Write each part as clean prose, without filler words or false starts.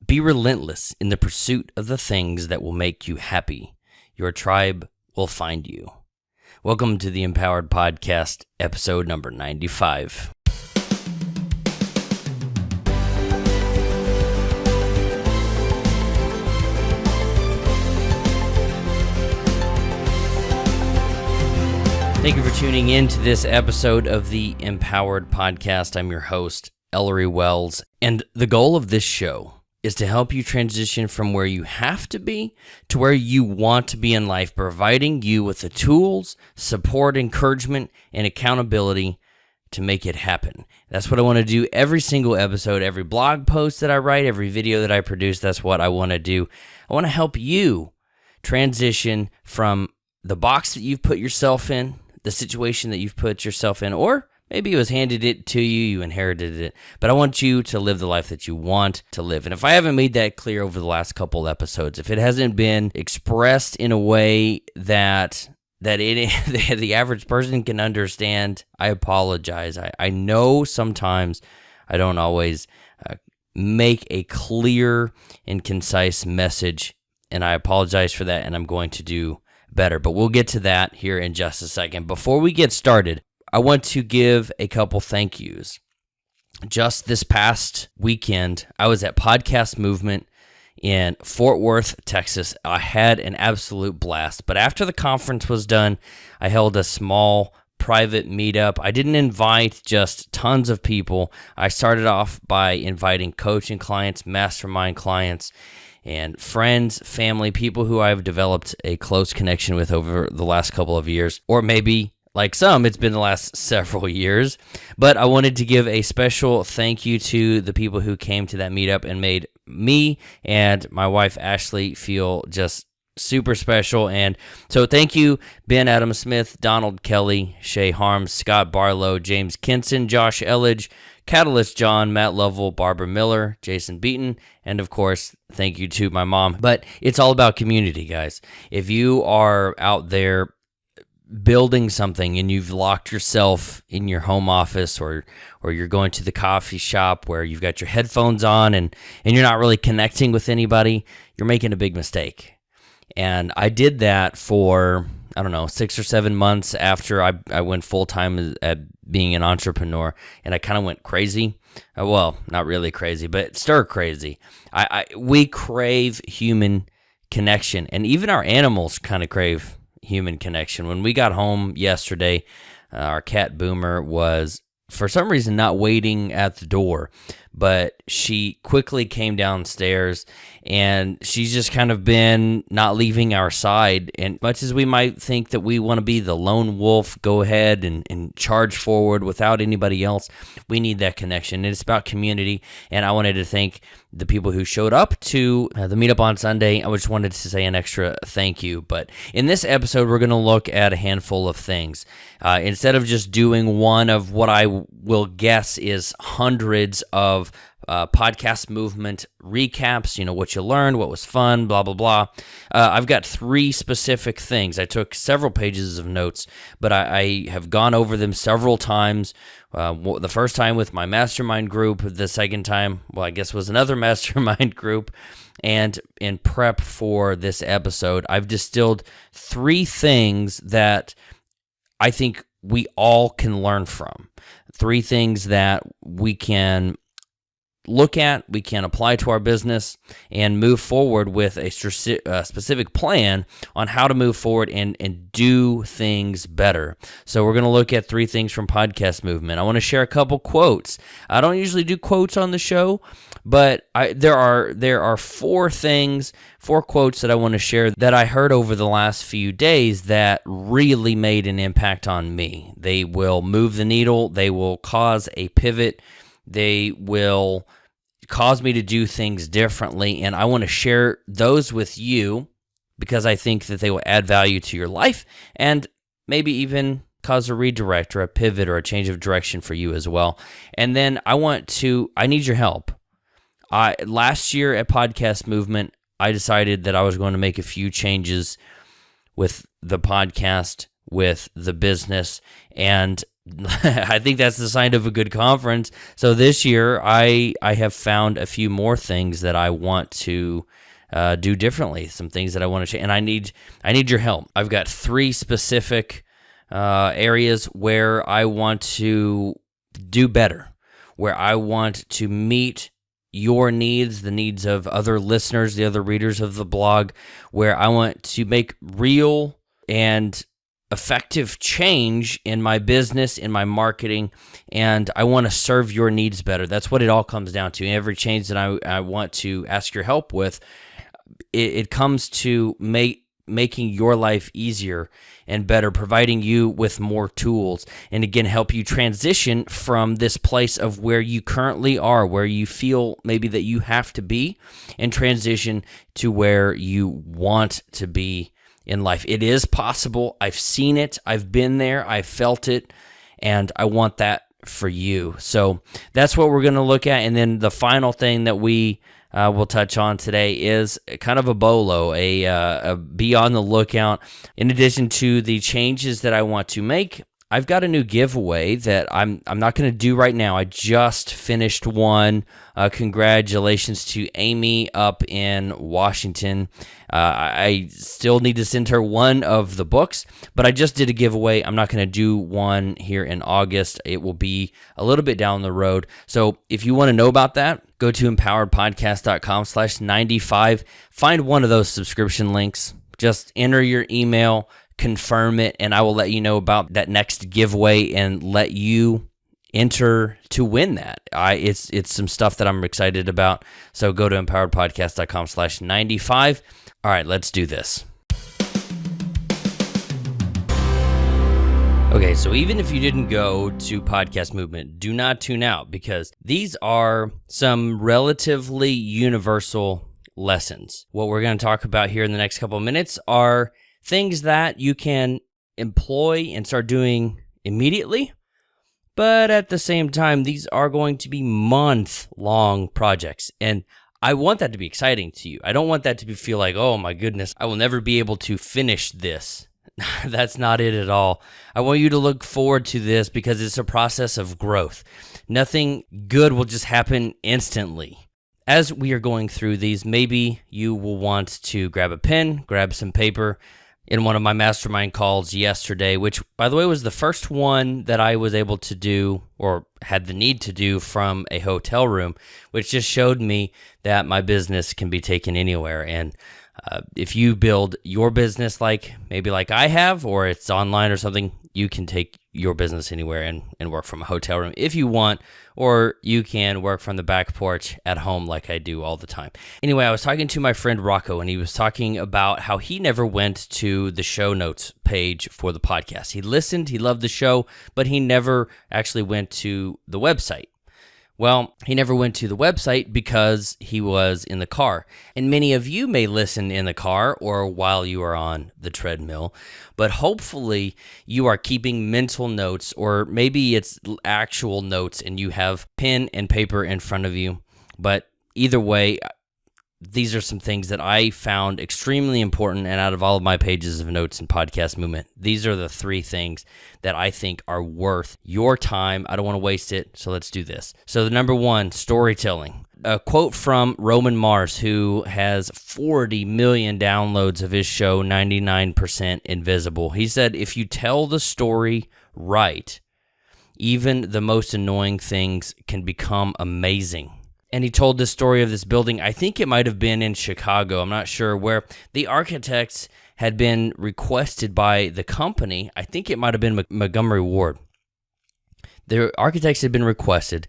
Be relentless in the pursuit of the things that will make you happy. Your tribe will find you. Welcome to the Empowered Podcast, episode number 95. Thank you for tuning in to this episode of the Empowered Podcast. I'm your host, Ellory Wells, and the goal of this show is to help you transition from where you have to be to where you want to be in life, providing you with the tools, support, encouragement, and accountability to make it happen. That's what I want to do every single episode, every blog post that I write, every video that I produce. That's what I want to do. I want to help you transition from the box that you've put yourself in, the situation that you've put yourself in, or maybe it was handed it to you, you inherited it, but I want you to live the life that you want to live. And if I haven't made that clear over the last couple episodes, if it hasn't been expressed in a way that the average person can understand, I apologize. I know sometimes I don't always make a clear and concise message, and I apologize for that, and I'm going to do better. But we'll get to that here in just a second. Before we get started, I want to give a couple thank yous. Just this past weekend, I was at Podcast Movement in Fort Worth, Texas. I had an absolute blast. But after the conference was done, I held a small private meetup. I didn't invite just tons of people. I started off by inviting coaching clients, mastermind clients, and friends, family, people who I've developed a close connection with over the last couple of years, or maybe like some, it's been the last several years. But I wanted to give a special thank you to the people who came to that meetup and made me and my wife Ashley feel just super special. And so thank you, Ben Adam Smith, Donald Kelly, Shay Harms, Scott Barlow, James Kinson, Josh Elledge, Catalyst John, Matt Lovell, Barbara Miller, Jason Beaton, and of course, thank you to my mom. But it's all about community, guys. If you are out there building something and you've locked yourself in your home office, or you're going to the coffee shop where you've got your headphones on and you're not really connecting with anybody, you're making a big mistake. And I did that for, 6 or 7 months after I went full-time at being an entrepreneur, and I kind of went crazy. Well, not really crazy, but stir crazy. We crave human connection, and even our animals kind of crave human connection. When we got home yesterday, our cat Boomer was, for some reason, not waiting at the door, but she quickly came downstairs, and she's just kind of been not leaving our side. And much as we might think that we want to be the lone wolf, go ahead and charge forward without anybody else, we need that connection. And it's about community, and I wanted to thank the people who showed up to the meetup on Sunday. I just wanted to say an extra thank you. But in this episode, we're going to look at a handful of things. Instead of just doing one of what I will guess is hundreds of podcast movement recaps, what you learned, what was fun, blah, blah, blah. I've got 3 specific things. I took several pages of notes, but I have gone over them several times. The first time with my mastermind group, the second time, I guess was another mastermind group. And in prep for this episode, I've distilled 3 things that I think we all can learn from. 3 things that we can look at, we can apply to our business, and move forward with a specific plan on how to move forward and do things better. So we're going to look at 3 things from Podcast Movement. I want to share a couple quotes. I don't usually do quotes on the show, but there are 4 quotes that I want to share that I heard over the last few days that really made an impact on me. They will move the needle. They will cause a pivot. They will cause me to do things differently, and I want to share those with you because I think that they will add value to your life and maybe even cause a redirect or a pivot or a change of direction for you as well. And then I need your help. Last year at Podcast Movement, I decided that I was going to make a few changes with the podcast, with the business, and I think that's the sign of a good conference. So this year, I have found a few more things that I want to do differently, some things that I want to change, and I need your help. I've got 3 specific areas where I want to do better, where I want to meet your needs, the needs of other listeners, the other readers of the blog, where I want to make real and effective change in my business, in my marketing, and I want to serve your needs better. That's what it all comes down to. Every change that I want to ask your help with, it comes to making your life easier and better, providing you with more tools, and again, help you transition from this place of where you currently are, where you feel maybe that you have to be, and transition to where you want to be in life. It is possible. I've seen it. I've been there. I've felt it, and I want that for you. So that's what we're going to look at. And then the final thing that we will touch on today is kind of a BOLO, a be on the lookout. In addition to the changes that I want to make, I've got a new giveaway that I'm not going to do right now. I just finished one. Congratulations to Amy up in Washington. I still need to send her one of the books, but I just did a giveaway. I'm not going to do one here in August. It will be a little bit down the road. So if you want to know about that, go to empoweredpodcast.com/95. Find one of those subscription links. Just enter your email, confirm it, and I will let you know about that next giveaway and let you enter to win that. It's some stuff that I'm excited about. So go to empoweredpodcast.com/95. All right, let's do this. Okay, so even if you didn't go to Podcast Movement, do not tune out, because these are some relatively universal lessons. What we're going to talk about here in the next couple of minutes are things that you can employ and start doing immediately, but at the same time, these are going to be month-long projects, and I want that to be exciting to you. I don't want that to feel like, oh my goodness, I will never be able to finish this. That's not it at all. I want you to look forward to this because it's a process of growth. Nothing good will just happen instantly. As we are going through these, maybe you will want to grab a pen, grab some paper. In one of my mastermind calls yesterday, which, by the way, was the first one that I was able to do or had the need to do from a hotel room, which just showed me that my business can be taken anywhere. And if you build your business maybe like I have, or it's online or something, you can take your business anywhere and work from a hotel room if you want, or you can work from the back porch at home like I do all the time. Anyway, I was talking to my friend Rocco, and he was talking about how he never went to the show notes page for the podcast. He listened, he loved the show, but he never actually went to the website. Well, he never went to the website because he was in the car. And many of you may listen in the car or while you are on the treadmill, but hopefully you are keeping mental notes, or maybe it's actual notes and you have pen and paper in front of you. But either way, these are some things that I found extremely important, and out of all of my pages of notes in Podcast Movement, these are the 3 things that I think are worth your time. I don't want to waste it, so let's do this. So the number 1, storytelling. A quote from Roman Mars, who has 40 million downloads of his show, 99% Invisible. He said, if you tell the story right, even the most annoying things can become amazing. And he told the story of this building, I think it might have been in Chicago, I'm not sure, where the architects had been requested by the company. I think it might have been Montgomery Ward. The architects had been requested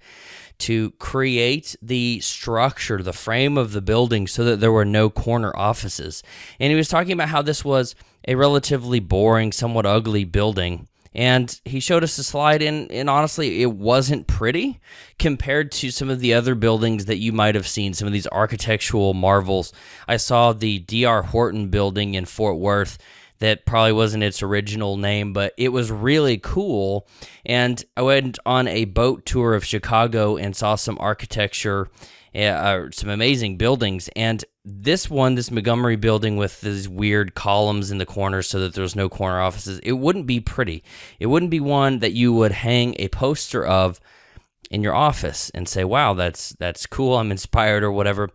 to create the structure, the frame of the building, so that there were no corner offices. And he was talking about how this was a relatively boring, somewhat ugly building. And he showed us a slide, and honestly, it wasn't pretty compared to some of the other buildings that you might have seen, some of these architectural marvels. I saw the D.R. Horton building in Fort Worth. That probably wasn't its original name, but it was really cool. And I went on a boat tour of Chicago and saw some architecture some amazing buildings. And this Montgomery building with these weird columns in the corners so that there's no corner offices, it wouldn't be pretty. It wouldn't be one that you would hang a poster of in your office and say, wow, that's cool, I'm inspired or whatever.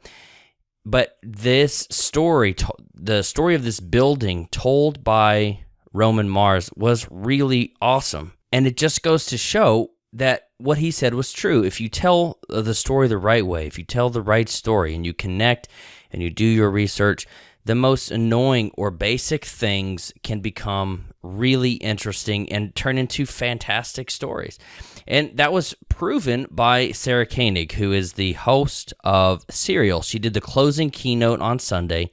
But this story, the story of this building told by Roman Mars, was really awesome. And it just goes to show that what he said was true. If you tell the story the right way, if you tell the right story and you connect and you do your research, the most annoying or basic things can become really interesting and turn into fantastic stories. And that was proven by Sarah Koenig, who is the host of Serial. She did the closing keynote on Sunday,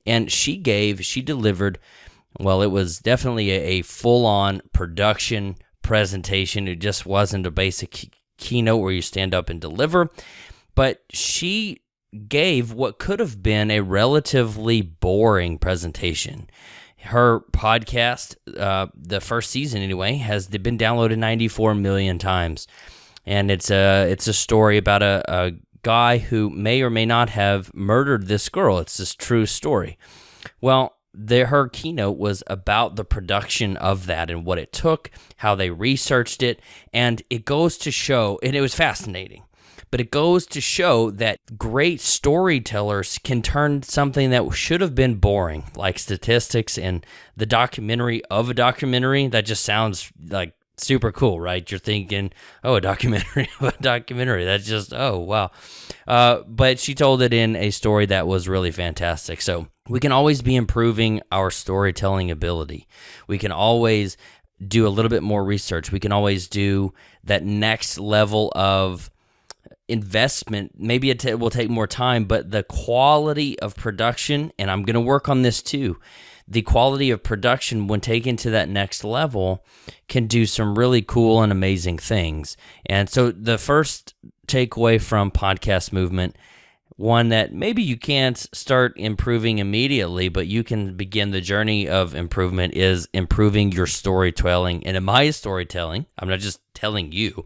and she delivered, well, it was definitely a full-on production presentation. It just wasn't a basic keynote where you stand up and deliver, but she gave what could have been a relatively boring presentation. Her podcast, the first season anyway, has been downloaded 94 million times, and it's a story about a guy who may or may not have murdered this girl. It's this true story. Well, her keynote was about the production of that and what it took, how they researched it, and it goes to show, and it was fascinating, but it goes to show that great storytellers can turn something that should have been boring, like statistics and the documentary of a documentary. That just sounds like super cool, right? You're thinking, oh, a documentary of a documentary. That's just, oh, wow. But she told it in a story that was really fantastic. So we can always be improving our storytelling ability. We can always do a little bit more research. We can always do that next level of investment. Maybe it will take more time, but the quality of production, and I'm going to work on this too, the quality of production when taken to that next level can do some really cool and amazing things. And so the first takeaway from Podcast Movement, one that maybe you can't start improving immediately, but you can begin the journey of improvement, is improving your storytelling. And in my storytelling, I'm not just telling you,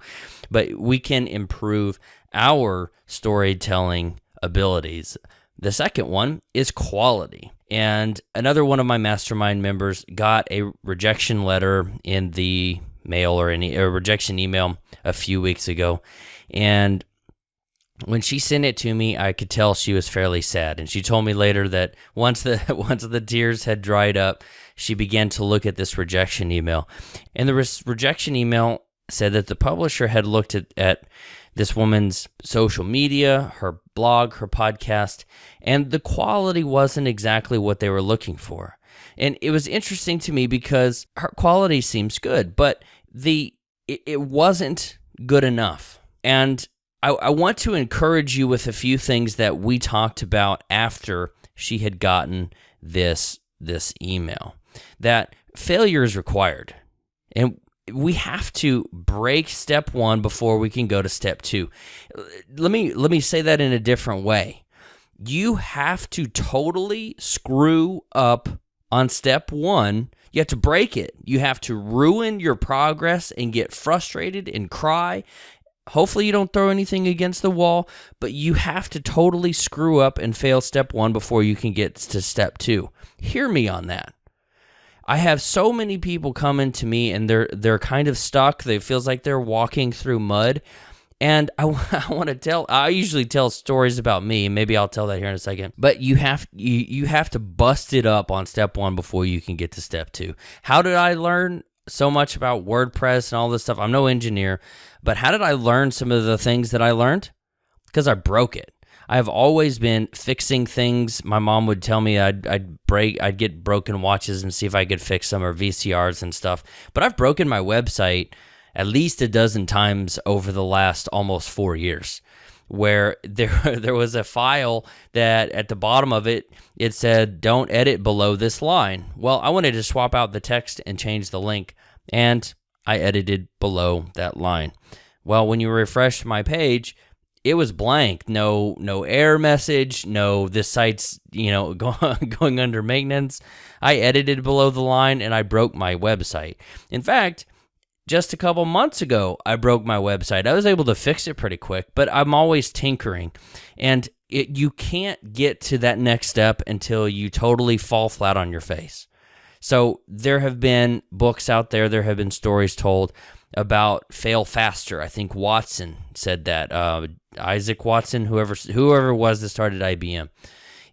but we can improve our storytelling abilities. The second one is quality. And another one of my mastermind members got a rejection letter in the mail, or a rejection email a few weeks ago. And when she sent it to me, I could tell she was fairly sad. And she told me later that once the tears had dried up, she began to look at this rejection email. And the rejection email said that the publisher had looked at this woman's social media, her blog, her podcast, and the quality wasn't exactly what they were looking for. And it was interesting to me because her quality seems good, but it wasn't good enough. And I want to encourage you with a few things that we talked about after she had gotten this email. That failure is required. And we have to break step one before we can go to step two. Let me say that in a different way. You have to totally screw up on step one. You have to break it. You have to ruin your progress and get frustrated and cry. Hopefully you don't throw anything against the wall, but you have to totally screw up and fail step one before you can get to step two. Hear me on that. I have so many people coming to me and they're kind of stuck. It feels like they're walking through mud. And I usually tell stories about me. Maybe I'll tell that here in a second. But you have to bust it up on step one before you can get to step two. How did I learn so much about WordPress and all this stuff? I'm no engineer, but how did I learn some of the things that I learned? Because I broke it. I have always been fixing things. My mom would tell me I'd get broken watches and see if I could fix them, or VCRs and stuff. But I've broken my website at least a dozen times over the last almost 4 years, where there was a file that at the bottom of it said, don't edit below this line. Well, I wanted to swap out the text and change the link, and I edited below that line. Well, when you refresh my page, it was blank. No error message. No, this site's going under maintenance. I edited below the line and I broke my website. In fact, just a couple months ago, I broke my website. I was able to fix it pretty quick, but I'm always tinkering. And you can't get to that next step until you totally fall flat on your face. So there have been books out there, there have been stories told about fail faster. I think Watson said that, Isaac Watson, whoever it was that started IBM.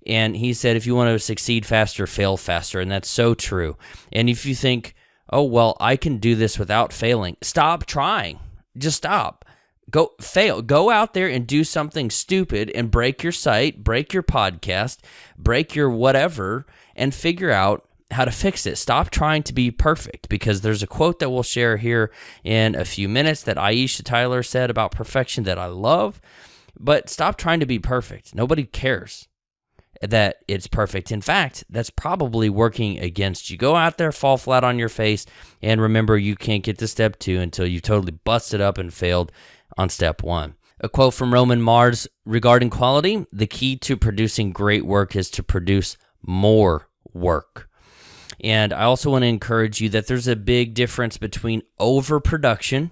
And he said, if you want to succeed faster, fail faster. And that's so true. And if you think, oh, well, I can do this without failing, stop trying. Just stop. Go fail. Go out there and do something stupid and break your site, break your podcast, break your whatever, and figure out how to fix it. Stop trying to be perfect, because there's a quote that we'll share here in a few minutes that Aisha Tyler said about perfection that I love, but stop trying to be perfect. Nobody cares that it's perfect. In fact, that's probably working against you. Go out there, fall flat on your face, and remember you can't get to step 2 until you've totally busted up and failed on step 1. A quote from Roman Mars regarding quality: the key to producing great work is to produce more work. And I also want to encourage you that there's a big difference between overproduction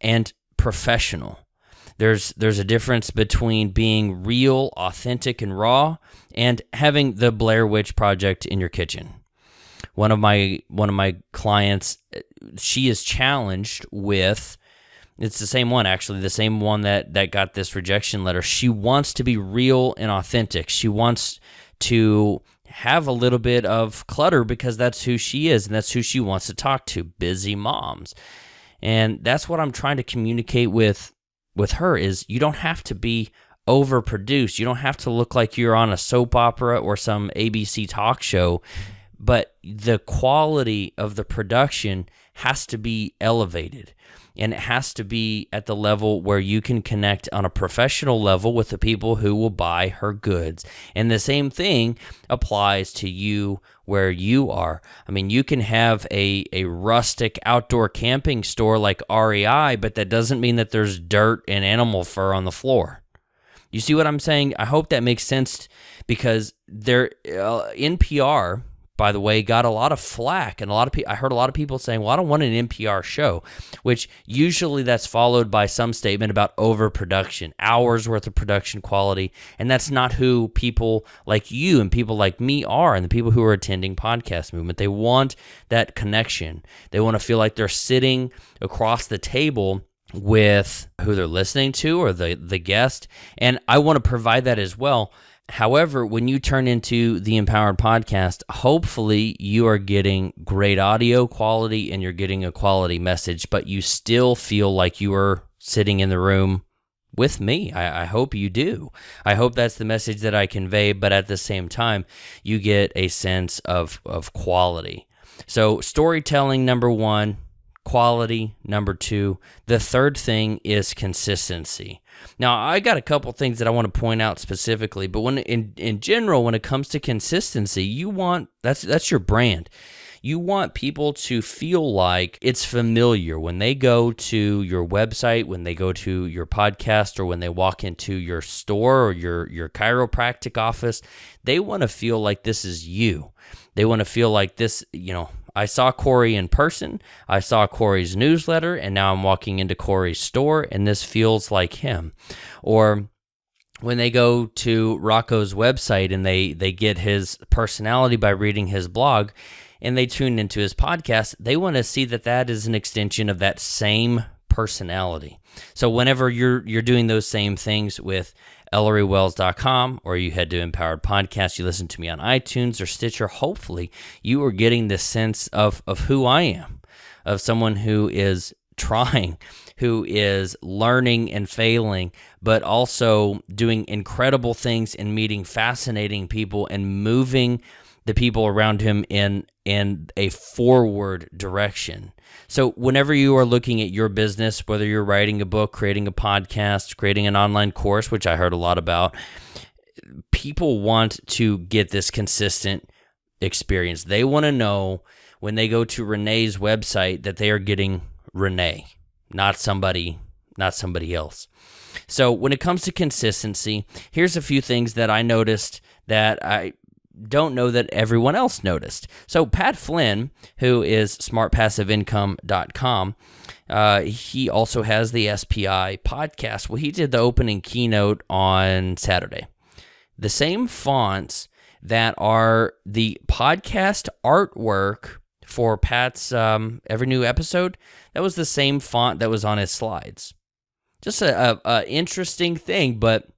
and professional. There's a difference between being real, authentic, and raw, and having the Blair Witch Project in your kitchen. One of my clients, she is challenged with, it's the same one actually, the same one that got this rejection letter. She wants to be real and authentic. She wants to have a little bit of clutter because that's who she is and that's who she wants to talk to, busy moms. And that's what I'm trying to communicate with her is you don't have to be overproduced. You don't have to look like you're on a soap opera or some ABC talk show, but the quality of the production has to be elevated. And it has to be at the level where you can connect on a professional level with the people who will buy her goods. And the same thing applies to you where you are. I mean, you can have a rustic outdoor camping store like REI, but that doesn't mean that there's dirt and animal fur on the floor. You see what I'm saying? I hope that makes sense, because NPR, by the way, got a lot of flack, and I heard a lot of people saying, well, I don't want an NPR show, which usually that's followed by some statement about overproduction, hours worth of production quality, and that's not who people like you and people like me are, and the people who are attending Podcast Movement. They want that connection. They want to feel like they're sitting across the table with who they're listening to or the guest, and I want to provide that as well. However, when you turn into the Empowered Podcast, hopefully you are getting great audio quality and you're getting a quality message, but you still feel like you are sitting in the room with me. I hope you do. I hope that's the message that I convey, but at the same time, you get a sense of quality. So storytelling, number 1, quality, number 2. The third thing is consistency. Now, I got a couple things that I want to point out specifically, but when in general, when it comes to consistency, you want that's your brand. You want people to feel like it's familiar when they go to your website, when they go to your podcast, or when they walk into your store or your chiropractic office. They want to feel like this is you. They want to feel like this, I saw Corey in person, I saw Corey's newsletter, and now I'm walking into Corey's store, and this feels like him. Or when they go to Rocco's website and they get his personality by reading his blog, and they tune into his podcast, they want to see that is an extension of that same personality. So whenever you're doing those same things with ElloryWells.com, or you head to Empowered Podcast, you listen to me on iTunes or Stitcher, hopefully you are getting this sense of who I am, of someone who is trying, who is learning and failing, but also doing incredible things and meeting fascinating people and moving the people around him in a forward direction. So whenever you are looking at your business, whether you're writing a book, creating a podcast, creating an online course, which I heard a lot about, people want to get this consistent experience. They want to know when they go to Renee's website that they are getting Renee, not somebody else. So when it comes to consistency, here's a few things that I noticed that don't know that everyone else noticed. So Pat Flynn, who is smartpassiveincome.com, he also has the SPI podcast. Well, he did the opening keynote on Saturday. The same fonts that are the podcast artwork for Pat's every new episode, that was the same font that was on his slides. Just a interesting thing, but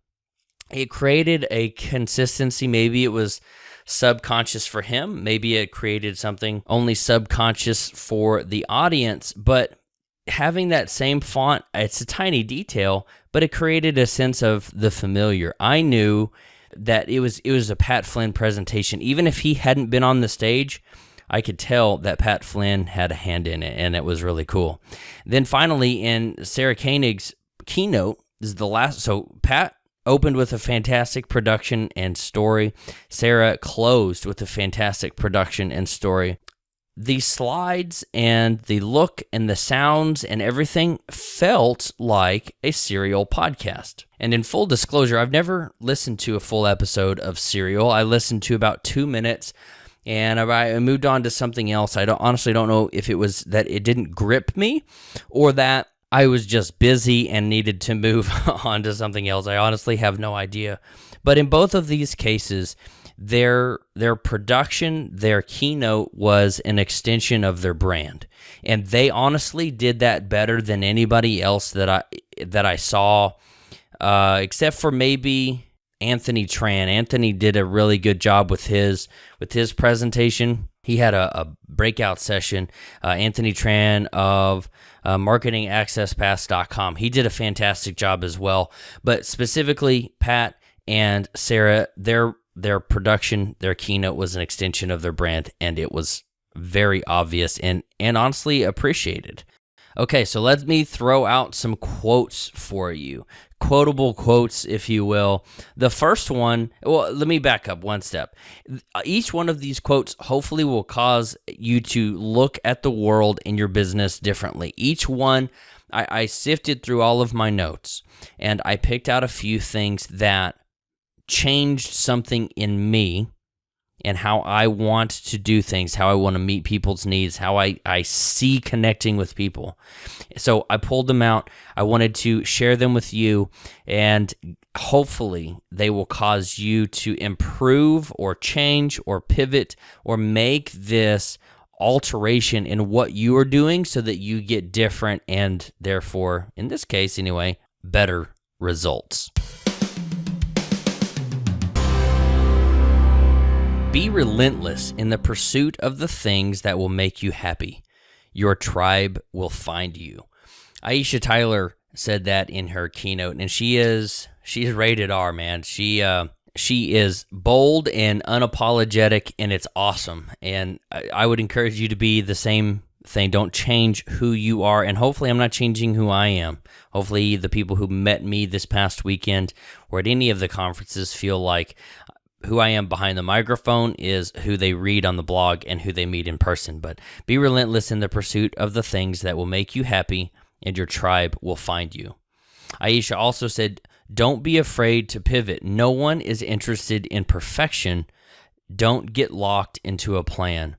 it created a consistency. Maybe it was subconscious for him. Maybe it created something only subconscious for the audience. But having that same font, it's a tiny detail, but it created a sense of the familiar. I knew that it was a Pat Flynn presentation. Even if he hadn't been on the stage, I could tell that Pat Flynn had a hand in it, and it was really cool. Then finally, in Sarah Koenig's keynote, this is the last. So Pat opened with a fantastic production and story. Sarah closed with a fantastic production and story. The slides and the look and the sounds and everything felt like a Serial podcast. And in full disclosure, I've never listened to a full episode of Serial. I listened to about 2 minutes, and I moved on to something else. I honestly don't know if it was that it didn't grip me or that I was just busy and needed to move on to something else. I honestly have no idea. But in both of these cases, their production, their keynote was an extension of their brand. And they honestly did that better than anybody else that I saw, except for maybe Anthony Tran. Anthony did a really good job with his presentation. He had a breakout session. Anthony Tran of marketingaccesspass.com. He did a fantastic job as well. But specifically, Pat and Sarah, their production, their keynote was an extension of their brand, and it was very obvious and honestly appreciated. Okay, so let me throw out some quotes for you. Quotable quotes, if you will. The first one, well, let me back up one step. Each one of these quotes hopefully will cause you to look at the world and your business differently. Each one, I sifted through all of my notes, and I picked out a few things that changed something in me and how I want to do things, how I want to meet people's needs, how I see connecting with people. So I pulled them out. I wanted to share them with you, and hopefully they will cause you to improve or change or pivot or make this alteration in what you are doing so that you get different and therefore, in this case anyway, better results. Be relentless in the pursuit of the things that will make you happy. Your tribe will find you. Aisha Tyler said that in her keynote, and she's rated R, man. She is bold and unapologetic, and it's awesome. And I would encourage you to be the same thing. Don't change who you are, and hopefully I'm not changing who I am. Hopefully the people who met me this past weekend or at any of the conferences feel like who I am behind the microphone is who they read on the blog and who they meet in person. But be relentless in the pursuit of the things that will make you happy, and your tribe will find you. Aisha also said, don't be afraid to pivot. No one is interested in perfection. Don't get locked into a plan.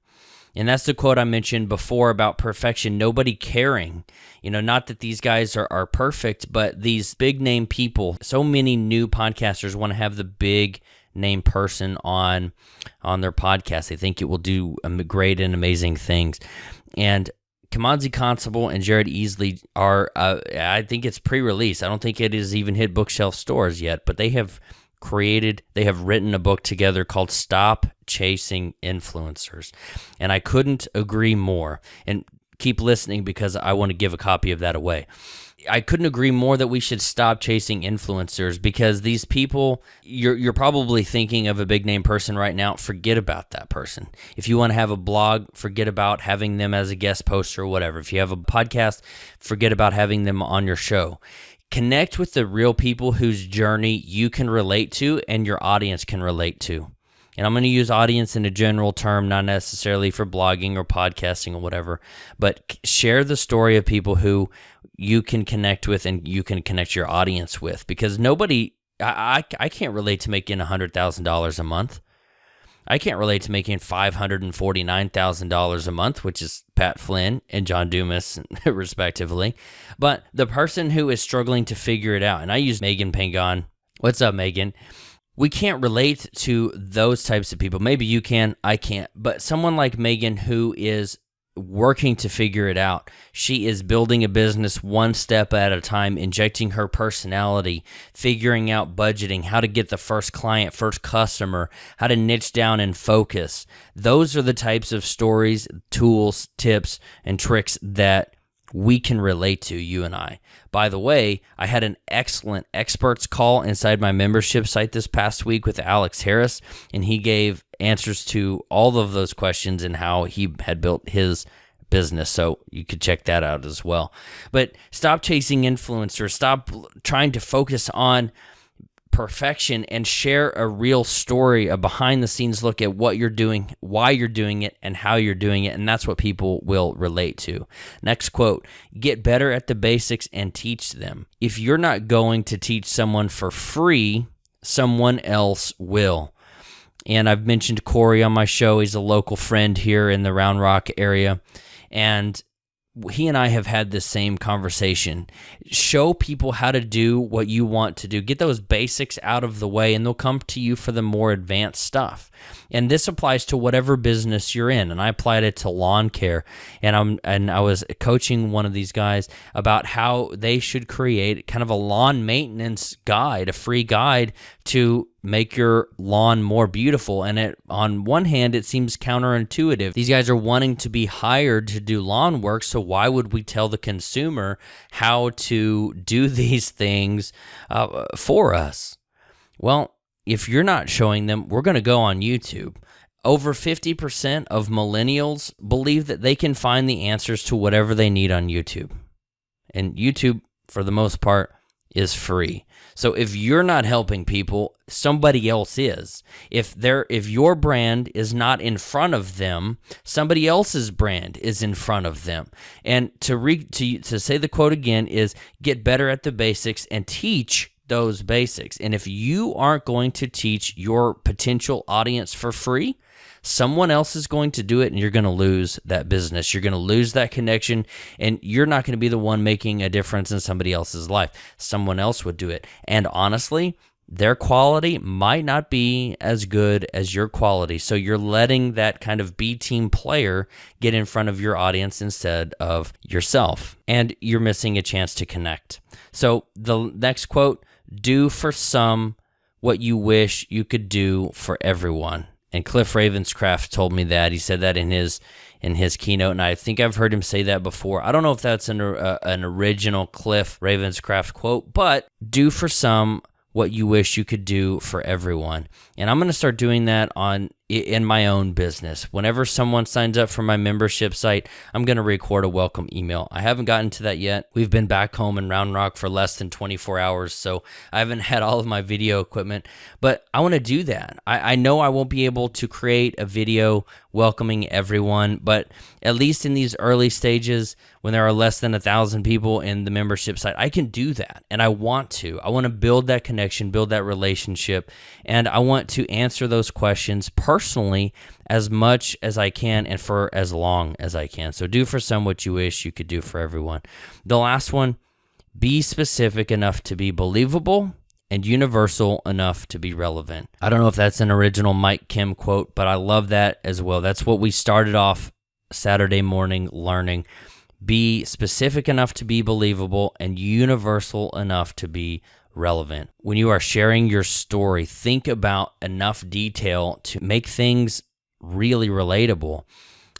And that's the quote I mentioned before about perfection, nobody caring. Not that these guys are perfect, but these big name people, so many new podcasters want to have the big name person on their podcast. They think it will do great and amazing things. And Kamanzi Constable and Jared Easley are, I think it's pre-release. I don't think it has even hit bookshelf stores yet, but they have written a book together called Stop Chasing Influencers. And I couldn't agree more. And keep listening because I want to give a copy of that away. I couldn't agree more that we should stop chasing influencers, because these people, you're probably thinking of a big name person right now. Forget about that person. If you want to have a blog, forget about having them as a guest poster or whatever. If you have a podcast, forget about having them on your show. Connect with the real people whose journey you can relate to and your audience can relate to. And I'm going to use audience in a general term, not necessarily for blogging or podcasting or whatever, but share the story of people who you can connect with and you can connect your audience with, because I can't relate to making $100,000 a month. I can't relate to making $549,000 a month, which is Pat Flynn and John Dumas, respectively. But the person who is struggling to figure it out, and I use Megan Pangon. What's up, Megan? We can't relate to those types of people. Maybe you can, I can't. But someone like Megan who is working to figure it out. She is building a business one step at a time, injecting her personality, figuring out budgeting, how to get the first client, first customer, how to niche down and focus. Those are the types of stories, tools, tips, and tricks that we can relate to, you and I. By the way, I had an excellent experts call inside my membership site this past week with Alex Harris, and he gave answers to all of those questions and how he had built his business. So you could check that out as well. But stop chasing influencers. Stop trying to focus on perfection and share a real story, a behind the scenes look at what you're doing, why you're doing it, and how you're doing it. And that's what people will relate to. Next quote, get better at the basics and teach them. If you're not going to teach someone for free, someone else will. And I've mentioned Corey on my show. He's a local friend here in the Round Rock area. And he and I have had this same conversation. Show people how to do what you want to do. Get those basics out of the way, and they'll come to you for the more advanced stuff. And this applies to whatever business you're in. And I applied it to lawn care. And I was coaching one of these guys about how they should create kind of a lawn maintenance guide, a free guide to make your lawn more beautiful. And on one hand, it seems counterintuitive. These guys are wanting to be hired to do lawn work, so why would we tell the consumer how to do these things for us? Well, if you're not showing them, we're going to go on YouTube. Over 50% of millennials believe that they can find the answers to whatever they need on YouTube. And YouTube, for the most part, is free. So if you're not helping people, somebody else is. If your brand is not in front of them, somebody else's brand is in front of them. And to say the quote again is get better at the basics and teach those basics. And if you aren't going to teach your potential audience for free, someone else is going to do it, and you're going to lose that business. You're going to lose that connection, and you're not going to be the one making a difference in somebody else's life. Someone else would do it. And honestly, their quality might not be as good as your quality. So you're letting that kind of B team player get in front of your audience instead of yourself. And you're missing a chance to connect. So the next quote, do for some what you wish you could do for everyone. And Cliff Ravenscraft told me that. He said that in his keynote, and I think I've heard him say that before. I don't know if that's an original Cliff Ravenscraft quote, but do for some what you wish you could do for everyone. And I'm going to start doing that in my own business. Whenever someone signs up for my membership site, I'm going to record a welcome email. I haven't gotten to that yet. We've been back home in Round Rock for less than 24 hours, so I haven't had all of my video equipment, but I want to do that. I know I won't be able to create a video welcoming everyone, but at least in these early stages, when there are less than 1,000 people in the membership site, I can do that, and I want to. I want to build that connection, build that relationship, and I want to answer those questions personally as much as I can and for as long as I can. So do for some what you wish you could do for everyone. The last one, be specific enough to be believable and universal enough to be relevant. I don't know if that's an original Mike Kim quote, but I love that as well. That's what we started off Saturday morning learning. Be specific enough to be believable and universal enough to be relevant. When you are sharing your story, think about enough detail to make things really relatable.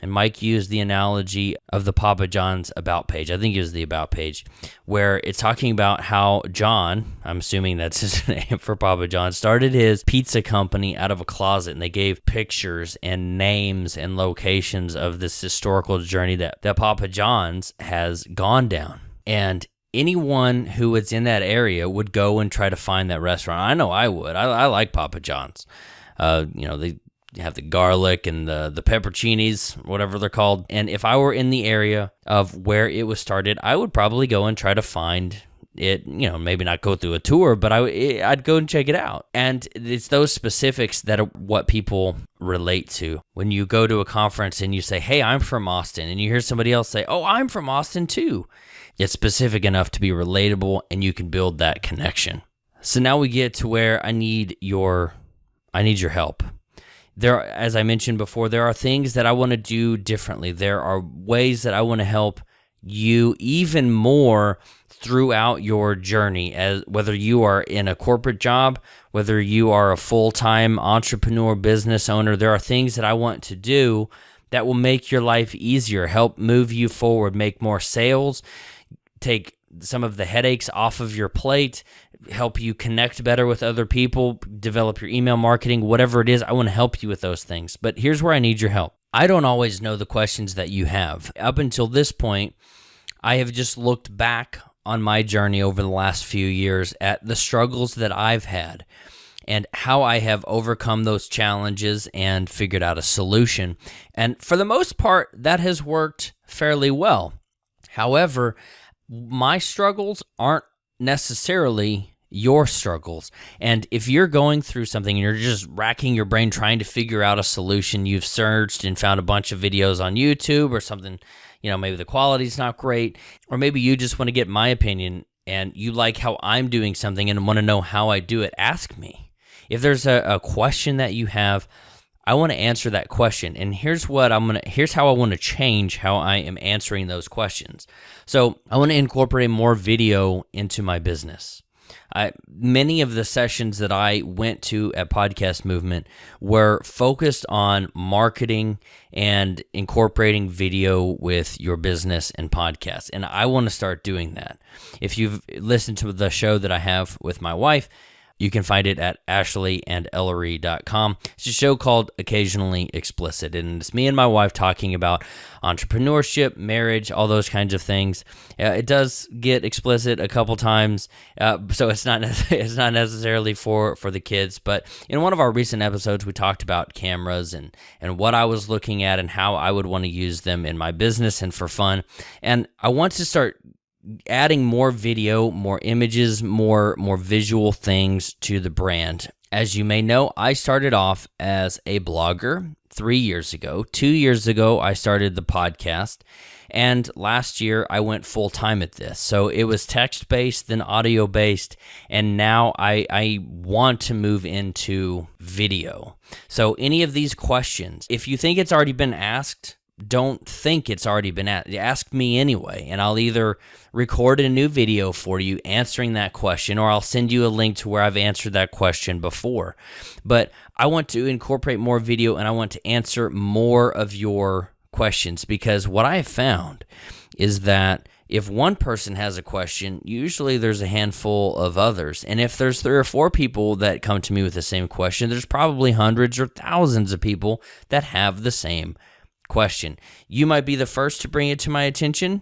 And Mike used the analogy of the Papa John's About page. I think he used the About page, where it's talking about how John, I'm assuming that's his name for Papa John, started his pizza company out of a closet, and they gave pictures and names and locations of this historical journey that Papa John's has gone down. And anyone who was in that area would go and try to find that restaurant. I know I would. I like Papa John's. They have the garlic and the pepperoncinis, whatever they're called. And if I were in the area of where it was started, I would probably go and try to find it, maybe not go through a tour, but I'd go and check it out. And it's those specifics that are what people relate to. When you go to a conference and you say, hey, I'm from Austin, and you hear somebody else say, oh, I'm from Austin too. It's specific enough to be relatable, and you can build that connection. So now we get to where I need your help. As I mentioned before, there are things that I want to do differently. There are ways that I want to help you even more throughout your journey, as whether you are in a corporate job, whether you are a full-time entrepreneur, business owner. There are things that I want to do that will make your life easier, help move you forward, make more sales, take some of the headaches off of your plate, help you connect better with other people, develop your email marketing, whatever it is. I want to help you with those things. But here's where I need your help. I don't always know the questions that you have. Up until this point, I have just looked back on my journey over the last few years at the struggles that I've had and how I have overcome those challenges and figured out a solution. And for the most part, that has worked fairly well. However, my struggles aren't necessarily your struggles. And if you're going through something and you're just racking your brain trying to figure out a solution, you've searched and found a bunch of videos on YouTube or something, maybe the quality's not great, or maybe you just want to get my opinion and you like how I'm doing something and want to know how I do it, ask me. If there's a question that you have, I want to answer that question. And here's how I want to change how I am answering those questions. So I want to incorporate more video into my business. Many of the sessions that I went to at Podcast Movement were focused on marketing and incorporating video with your business and podcast. And I want to start doing that. If you've listened to the show that I have with my wife, you can find it at ashleyandellory.com. It's a show called Occasionally Explicit, and it's me and my wife talking about entrepreneurship, marriage, all those kinds of things. It does get explicit a couple times, so it's not necessarily for the kids. But in one of our recent episodes, we talked about cameras and what I was looking at and how I would want to use them in my business and for fun. And I want to start adding more video, more images, more visual things to the brand. As you may know, I started off as a blogger 3 years ago. 2 years ago, I started the podcast. And last year, I went full-time at this. So it was text-based, then audio-based, and now I want to move into video. So any of these questions, if you think it's already been asked, don't think it's already been asked. Ask me anyway, and I'll either record a new video for you answering that question, or I'll send you a link to where I've answered that question before. But I want to incorporate more video, and I want to answer more of your questions, because what I have found is that if one person has a question, usually there's a handful of others. And if there's 3 or 4 people that come to me with the same question, there's probably hundreds or thousands of people that have the same question. You might be the first to bring it to my attention.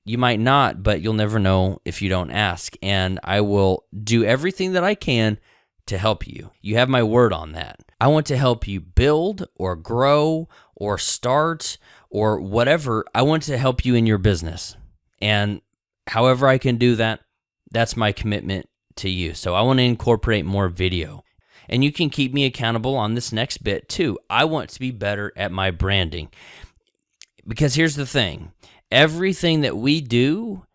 You might not, but you'll never know if you don't ask. And I will do everything that I can to help you. You have my word on that. I want to help you build or grow or start or whatever. I want to help you in your business. And however I can do that, that's my commitment to you. So I want to incorporate more video. And you can keep me accountable on this next bit too. I want to be better at my branding. Because here's the thing. Everything that we do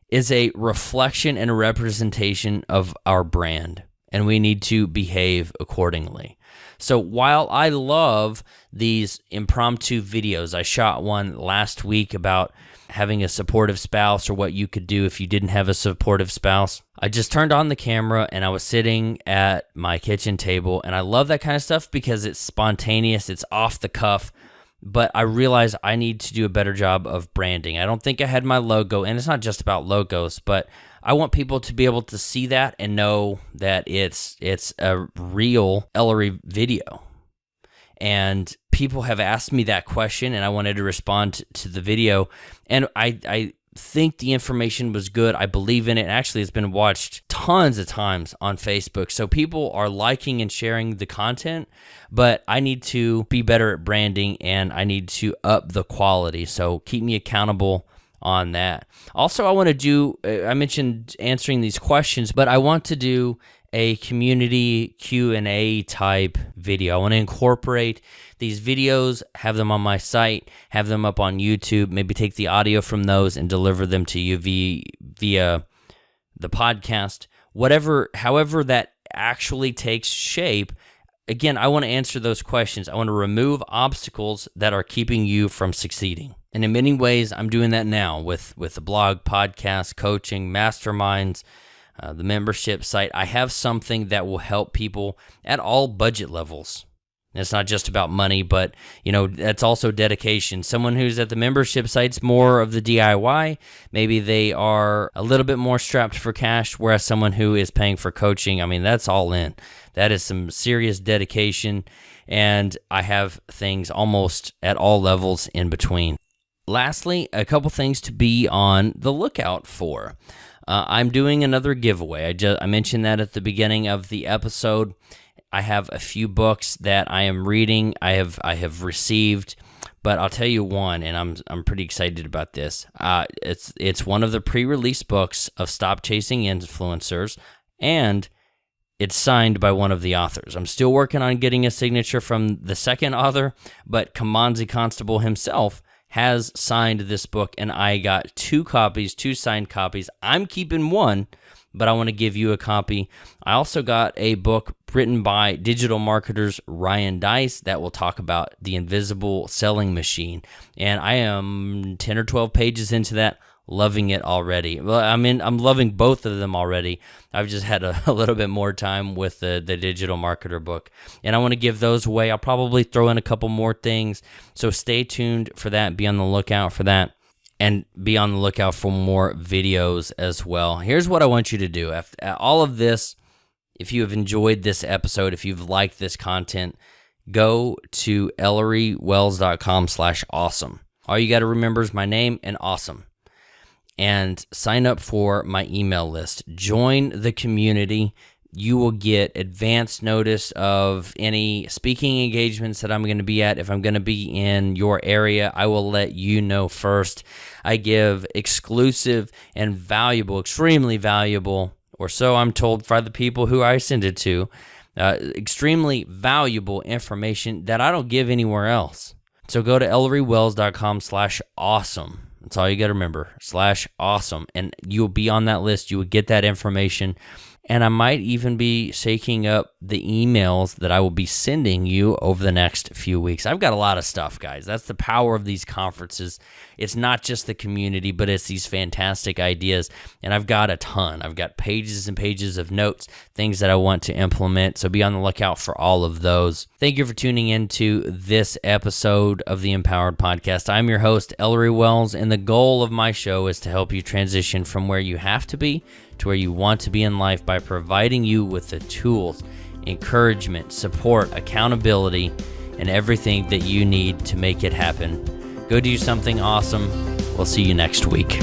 is a reflection and a representation of our brand. And we need to behave accordingly. So while I love these impromptu videos, I shot one last week about having a supportive spouse or what you could do if you didn't have a supportive spouse. I just turned on the camera and I was sitting at my kitchen table, and I love that kind of stuff because it's spontaneous, it's off the cuff, but I realized I need to do a better job of branding. I don't think I had my logo, and it's not just about logos, but I want people to be able to see that and know that it's a real Ellory video. And people have asked me that question, and I wanted to respond to the video. And I think the information was good. I believe in it. Actually, it's been watched tons of times on Facebook. So people are liking and sharing the content, but I need to be better at branding, and I need to up the quality. So keep me accountable on that. Also, I want to do, I mentioned answering these questions, but I want to do a community Q&A type video. I want to incorporate these videos, have them on my site, have them up on YouTube, maybe take the audio from those and deliver them to you via the podcast. However that actually takes shape. Again, I want to answer those questions. I want to remove obstacles that are keeping you from succeeding. And in many ways, I'm doing that now with the blog, podcast, coaching, masterminds, the membership site. I have something that will help people at all budget levels. And it's not just about money, but that's also dedication. Someone who's at the membership site's more of the DIY. Maybe they are a little bit more strapped for cash, whereas someone who is paying for coaching, that's all in. That is some serious dedication, and I have things almost at all levels in between. Lastly, a couple things to be on the lookout for. I'm doing another giveaway. I mentioned that at the beginning of the episode. I have a few books that I am reading. I have received, but I'll tell you one, and I'm pretty excited about this. It's one of the pre-release books of Stop Chasing Influencers, and it's signed by one of the authors. I'm still working on getting a signature from the second author, but Kamanzi Constable himself has signed this book, and I got two signed copies. I'm keeping one, but I want to give you a copy. I also got a book written by digital marketers Ryan Deiss that will talk about the invisible selling machine, and I am 10 or 12 pages into that. Loving it already. Well, I'm loving both of them already. I've just had a little bit more time with the digital marketer book, and I want to give those away. I'll probably throw in a couple more things, so stay tuned for that. Be on the lookout for that, and be on the lookout for more videos as well. Here's what I want you to do. After all of this, if you have enjoyed this episode, if you've liked this content, go to ellorywells.com/awesome. All you got to remember is my name and awesome. And sign up for my email list. Join the community. You will get advance notice of any speaking engagements that I'm going to be at. If I'm going to be in your area, I will let you know first. I give exclusive and valuable, extremely valuable, or so I'm told by the people who I send it to, extremely valuable information that I don't give anywhere else. So go to ellorywells.com/awesome. That's all you got to remember, /awesome. And you'll be on that list. You will get that information. And I might even be shaking up the emails that I will be sending you over the next few weeks. I've got a lot of stuff, guys. That's the power of these conferences. It's not just the community, but it's these fantastic ideas. And I've got a ton. I've got pages and pages of notes, things that I want to implement. So be on the lookout for all of those. Thank you for tuning in to this episode of the Empowered Podcast. I'm your host, Ellory Wells, and the goal of my show is to help you transition from where you have to be to where you want to be in life by providing you with the tools, encouragement, support, accountability, and everything that you need to make it happen. Go do something awesome. We'll see you next week.